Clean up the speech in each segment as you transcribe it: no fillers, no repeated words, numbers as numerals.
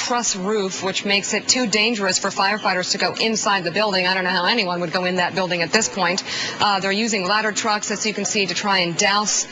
truss roof, which makes it too dangerous for firefighters to go inside the building. I don't know how anyone would go in that building at this point. They're using ladder trucks, as you can see, to try and douse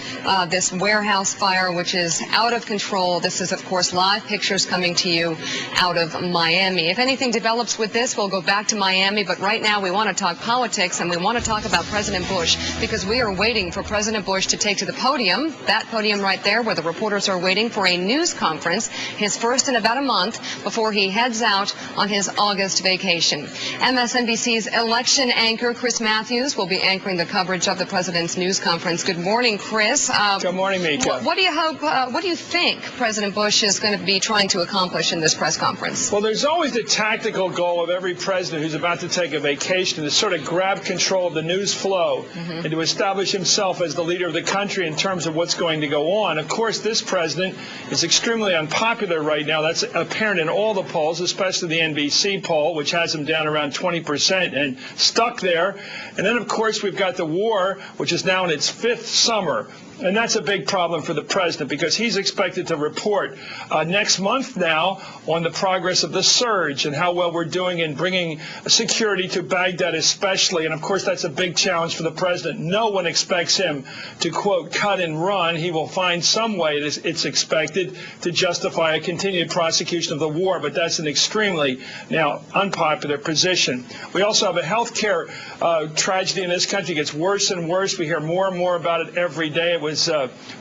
this warehouse fire, which is out of control. This is, of course, live pictures coming to you out of Miami. If anything develops with this, we'll go back to Miami. But right now, we want to talk politics, and we want to talk about President Bush, because we are waiting for President Bush to take to the podium, that podium right there where the reporters are waiting for a news conference, his first in about a month, before he heads out on his August vacation. MSNBC's election anchor Chris Matthews will be anchoring the coverage of the president's news conference. Good morning, Chris. Good morning, Mika. What do you hope? What do you think President Bush is going to be trying to accomplish in this press conference? Well, there's always the tactical goal of every president who's about to take a vacation to sort of grab control of the news flow and to establish himself as the leader of the country in terms of what's going to go on. Of course, this president is extremely unpopular right now. That's apparent in all the polls, especially the NBC poll, which has him down around 20% and stuck there. And then, of course, we've got the war, which is now in its 5th summer. And that's a big problem for the president, because he's expected to report next month now on the progress of the surge and how well we're doing in bringing security to Baghdad especially. And, of course, that's a big challenge for the president. No one expects him to, quote, cut and run. He will find some way, it's expected, to justify a continued prosecution of the war. But that's an extremely now unpopular position. We also have a health care tragedy in this country. It gets worse and worse. We hear more and more about it every day. It was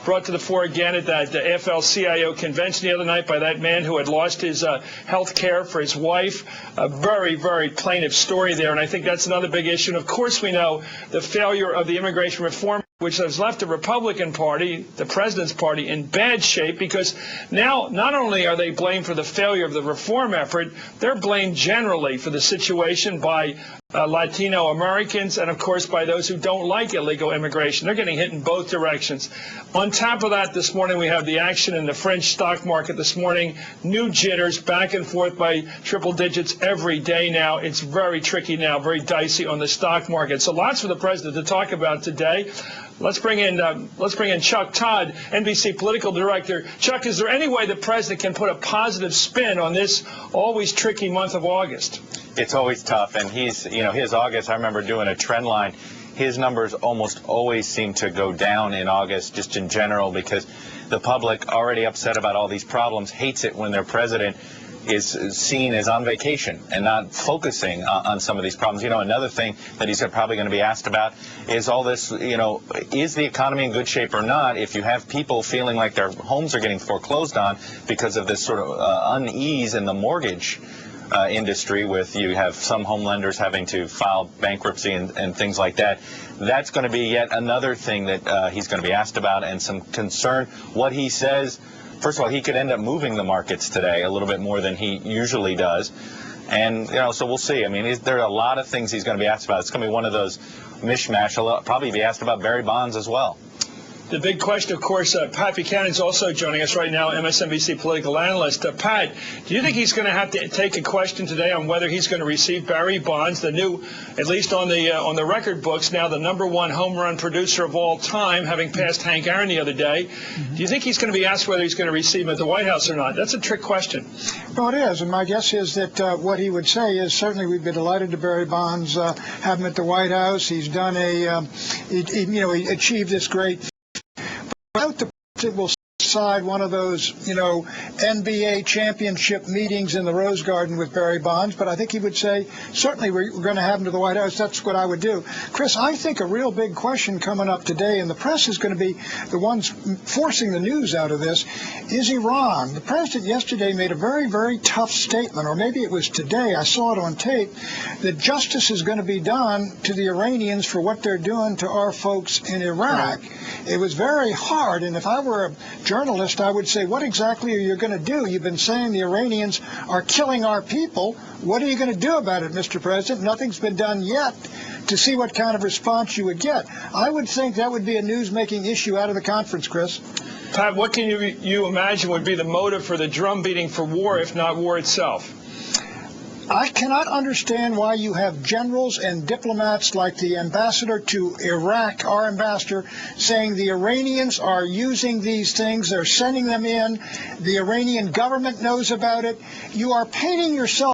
brought to the fore again at that AFL-CIO convention the other night by that man who had lost his health care for his wife. A very, very plaintive story there, and I think that's another big issue. And of course we know the failure of the immigration reform, which has left the Republican Party, the president's party, in bad shape, because now not only are they blamed for the failure of the reform effort, they're blamed generally for the situation by Latino Americans and, of course, by those who don't like illegal immigration. They're getting hit in both directions. On top of that, this morning we have the action in the French stock market this morning. New jitters back and forth by triple digits every day now. It's very tricky now, very dicey on the stock market. So lots for the president to talk about today. Let's bring in Chuck Todd, NBC political director. Chuck, is there any way the president can put a positive spin on this always tricky month of August? It's always tough, and his August, I remember doing a trend line. His numbers almost always seem to go down in August, just in general, because the public, already upset about all these problems, hates it when their president is seen as on vacation and not focusing on some of these problems. Another thing that he's probably going to be asked about is all this, is the economy in good shape or not? If you have people feeling like their homes are getting foreclosed on because of this sort of unease in the mortgage industry, with you have some home lenders having to file bankruptcy and things like that, that's going to be yet another thing that he's going to be asked about, and some concern. What he says, first of all, he could end up moving the markets today a little bit more than he usually does. And, so we'll see. I mean, there are a lot of things he's going to be asked about. It's going to be one of those mishmash. He'll probably be asked about Barry Bonds as well. The big question, of course, Pat Buchanan is also joining us right now, MSNBC political analyst. Pat, do you think he's going to have to take a question today on whether he's going to receive Barry Bonds, the new, at least on the record books now, the #1 home run producer of all time, having passed Hank Aaron the other day? Do you think he's going to be asked whether he's going to receive him at the White House or not? That's a trick question. Well, it is, and my guess is that what he would say is certainly we'd be delighted to Barry Bonds have him at the White House. He's done he achieved this great. I doubt the president will decide one of those, NBA championship meetings in the Rose Garden with Barry Bonds, but I think he would say, certainly we're going to have him to the White House. That's what I would do. Chris, I think a real big question coming up today, and the press is going to be the ones forcing the news out of this, is Iran. The president yesterday made a very, very tough statement, or maybe it was today, I saw it on tape, that justice is going to be done to the Iranians for what they're doing to our folks in Iraq. Right. It was very hard, and if I were a journalist, I would say, what exactly are you going to do? You've been saying the Iranians are killing our people. What are you going to do about it, Mr. President? Nothing's been done yet to see what kind of response you would get. I would think that would be a news-making issue out of the conference, Chris. Pat, what can you imagine would be the motive for the drum beating for war, if not war itself? I cannot understand why you have generals and diplomats like the ambassador to Iraq, our ambassador, saying the Iranians are using these things, they're sending them in, the Iranian government knows about it. You are painting yourself